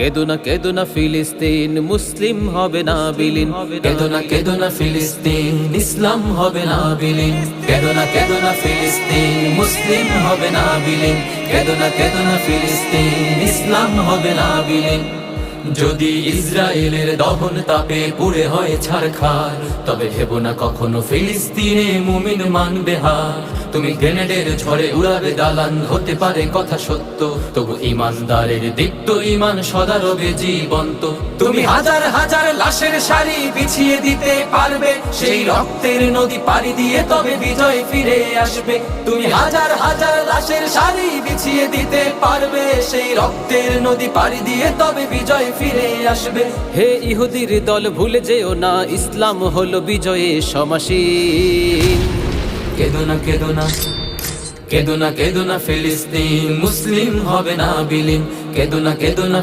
কেদো না ফিলিস্তিন, মুসলিম হবে না বিলীন। কেদো না ফিলিস্তিন, ইসলাম হবে না বিলীন। কেদো না ফিলিস্তিন, মুসলিম হবে না বিলীন। কেদো না ফিলিস্তিন, ইসলাম হবে না বিলীন। যদি ইসরায়েলের দহন তাপে পুড়ে হয় ছারখার, তবে ভেবো না কখনো ফিলিস্তিনে মুমিন মানবে হার। তুমি গ্রেনেডের ঝড়ে উড়াবে দালান, হতে পারে কথা সত্য, তবু ইমানদারের দীপ্ত ইমান সদা রবে জীবন্ত। তুমি হাজার হাজার লাশের সারি বিছিয়ে দিতে পারবে, সেই রক্তের নদী পাড়ি দিয়ে তবে বিজয় ফিরে আসবে। তুমি হাজার হাজার লাশের সারি বিছিয়ে দিতে পারবে, সেই রক্তের নদী পাড়ি দিয়ে তবে বিজয় ফিরে আসবে। হে ইহুদির দল ভুলে যেও না, ইসলাম হলো বিজয়ে সমাসীন। কেদো না ফিলিস্তিন, মুসলিম হবে না বিলীন। কেদো না